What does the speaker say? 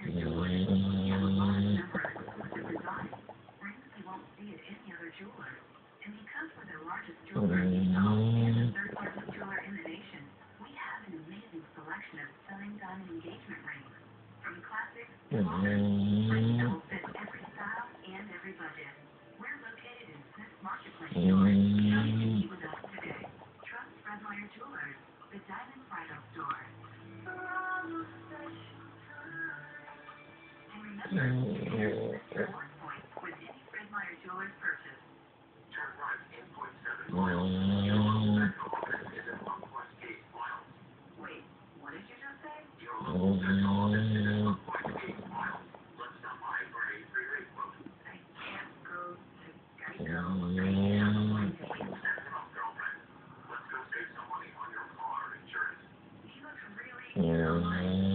And because we're the largest jeweler and the third largest jeweler in the nation, we have an amazing selection of stunning diamond engagement rings. From classics to modern, rings that will fit every style and every budget. We're located in Smith Marketplace Stores. Come meet with us today. Trust Fred Meyer Jewelers, the Diamond Bridal Store. And remember, you can earn reward points with any Fred Meyer Jewelers purchase. Turn right 8.7 miles. Your local Metro office is at 1.8 miles. Wait, what did you just say? Your local Metro office is at 1.8 miles. Let's stop by for a free rate quote. I can't go to Geico right now. That's enough, girlfriend. Let's go save some money on your car insurance. He looks really